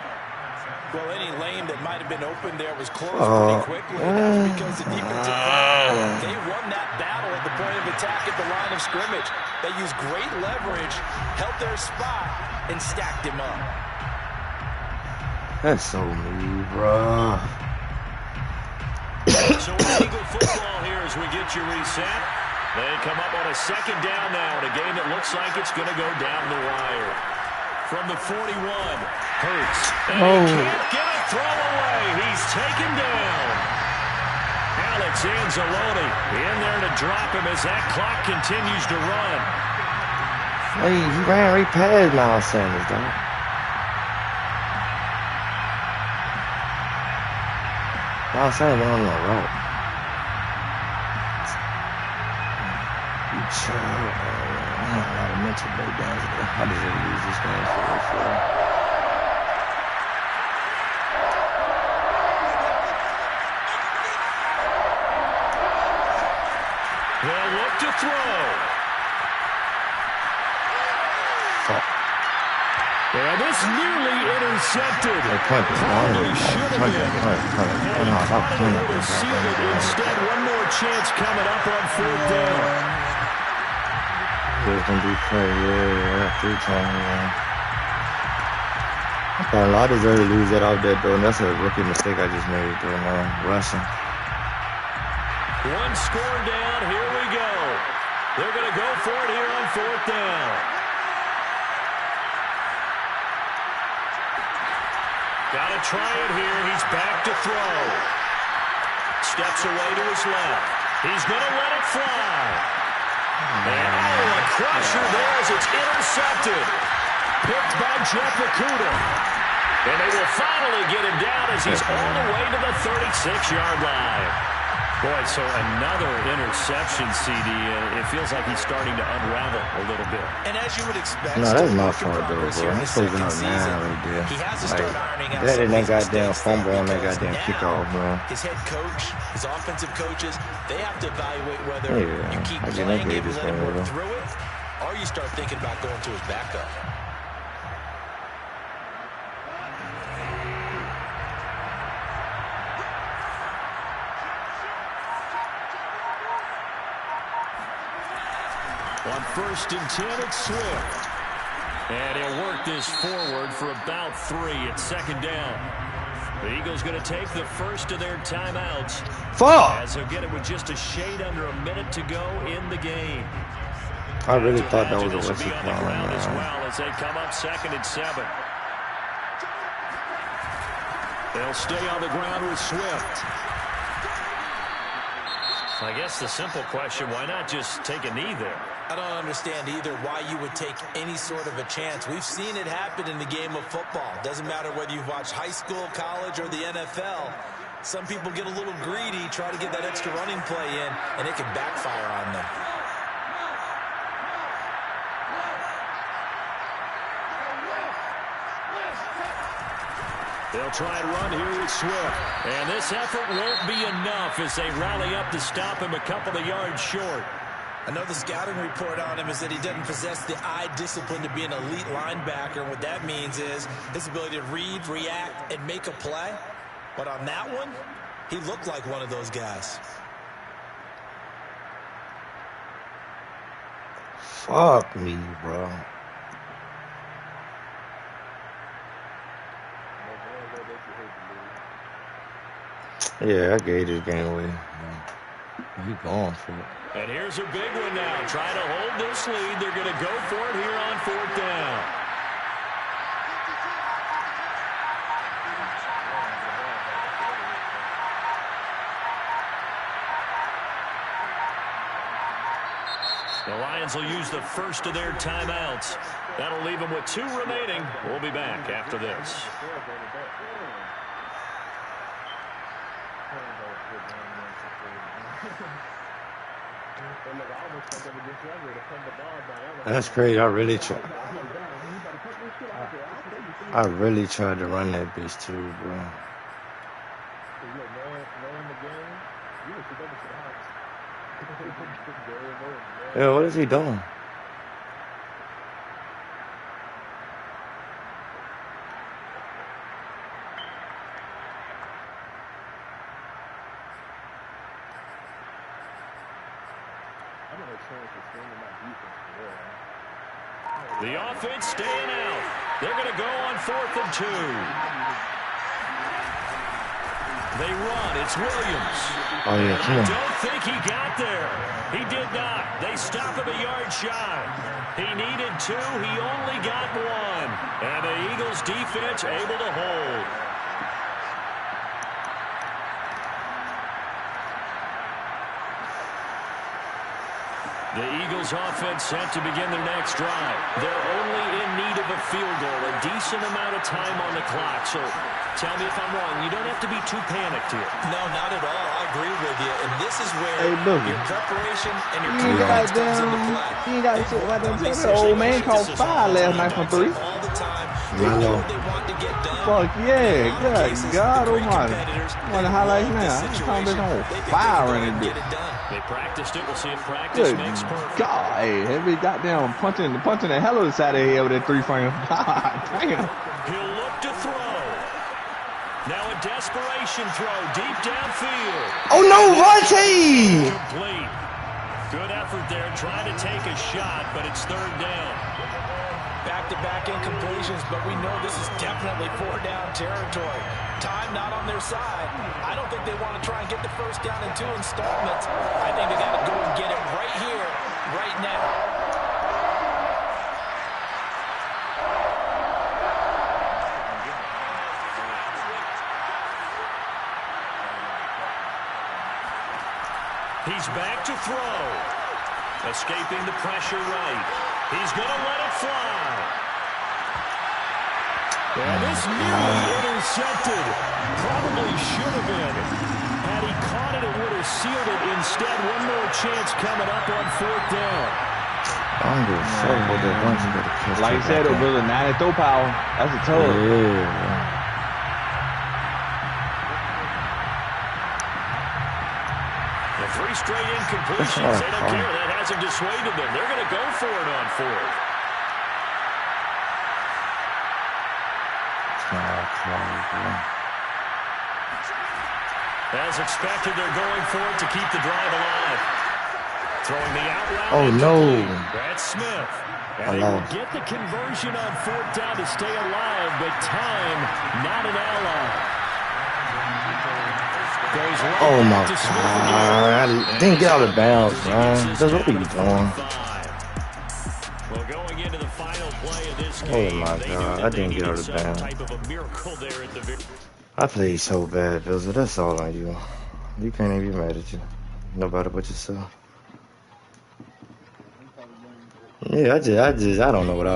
Well, any lane that might have been open there was closed pretty quickly. And that was because the defensive front, they won that battle at the point of attack at the line of scrimmage. They used great leverage, held their spot, and stacked him up. That's so mean, bro. So it's Eagle football here as we get you reset. They come up on a second down now in a game that looks like it's going to go down the wire. From the 41, Hurts. And he can't get a throw away. He's taken down. Alex Anzalone in there to drop him as that clock continues to run. Hey, he ran right past Miles Sanders, dog. Miles Sanders went on the route. You child. I have a lot of mental breakdowns today. I deserve to lose this game for real. They'll look to throw. Fuck. And this nearly intercepted. They punted. Probably should have been. And he thought it would have sealed it. Instead, one more chance coming up on fourth down. It's gonna be crazy, yeah, 3 times, man. I deserve to lose that out there, though, and that's a rookie mistake I just made, though, man. Rushing. One score down, here we go. They're gonna go for it here on fourth down. Gotta try it here, he's back to throw. Steps away to his left. He's gonna let it fly. And a crusher there as it's intercepted. Picked by Jeff Okudah. And they will finally get him down as he's all the way to the 36-yard line. Boy, so another interception, CD. It feels like he's starting to unravel a little bit. And as you would expect, no, that's my fault, though, bro. I'm supposed to know 9 right there. He has to start ironing out that goddamn fumble on that goddamn kickoff, man. His head coach, his offensive coaches, they have to evaluate whether you keep I playing him this and let him game, work through it, or you start thinking about going to his backup. On 1st and 10, it's Swift. And he'll work this forward for about 3 at second down. The Eagles going to take the first of their timeouts. Fuck! As they'll get it with just a shade under a minute to go in the game. I really thought that was a This will be on the ground as man. well as they come up 2nd and 7. They'll stay on the ground with Swift. I guess the simple question, why not just take a knee there? I don't understand either why you would take any sort of a chance. We've seen it happen in the game of football. Doesn't matter whether you've watched high school, college, or the NFL. Some people get a little greedy, try to get that extra running play in, and it can backfire on them. They'll try and run here with Swift. And this effort won't be enough as they rally up to stop him a couple of yards short. I know the scouting report on him is that he doesn't possess the eye discipline to be an elite linebacker. What that means is his ability to read, react, and make a play. But on that one, he looked like one of those guys. Fuck me, bro. Yeah, I gave this game away. He going for it. And here's a big one now. Trying to hold this lead. They're going to go for it here on fourth down. The Lions will use the first of their timeouts. That'll leave them with 2 remaining. We'll be back after this. That's crazy. I really tried to run that bitch too, bro. Yeah, what is he doing? The offense staying out. They're going to go on 4th and 2. They run. It's Williams. Oh, yeah, come I on. don't think he got there. He did not. They stop him a yard shy. He needed 2. He only got 1. And the Eagles defense able to hold. The Eagles offense set to begin their next drive. They're only in need of a field goal, a decent amount of time on the clock. So tell me if I'm wrong. You don't have to be too panicked here. No, not at all. I agree with you. And this is where Bizzle. your preparation and your You confidence got comes into them. play. You got shit right there. The old man caught 5 last night from 3. All the time. They know what they want to get done. Fuck yeah. In Good cases, God the great almighty. competitors, One of the they highlights know now. this I'm situation. talking They about think they fire can in go it. and get it done. They practiced it. We'll see if practice Good makes perfect. God. Hey, heavy goddamn punching the hell out of the side of the head with that 3 frame. God damn. He'll look to throw. Now a desperation throw deep downfield. Oh, no, Vontae! Complete. Good effort there, trying to take a shot, but it's 3rd down. Back-to-back incompletions, but we know this is definitely 4-down territory. Time not on their side. I don't think they want to try and get the 1st down in 2 installments. I think they got to go and get it right here, right now. He's back to throw. Escaping the pressure right. He's going to let it fly. And this nearly intercepted. Probably should have been. Had he caught it, it would have sealed it. Instead, one more chance coming up on 4th down. I don't give a fuck about that bunch of better catch. Like you said, it was a 90 throw power. That's a tough. Yeah. The 3 straight incompletions. They don't care. That hasn't dissuaded them. They're going to go for it on 4th. As expected, they're going for it to keep the drive alive. Throwing the out route. Oh, no. That's Smith. And they will get the conversion on 4th down to stay alive, but time not an ally. Goes right Oh, my back to Smith God. again. I didn't get out of bounds, man. That's what are you doing? Well, going into the final play of this Oh, game, my they God. knew I that didn't they get out needed of some bounds. type of a miracle there at the very. I played so bad, Bizzle. That's all on you. You can't even be mad at you. Nobody but yourself. Yeah, I don't know what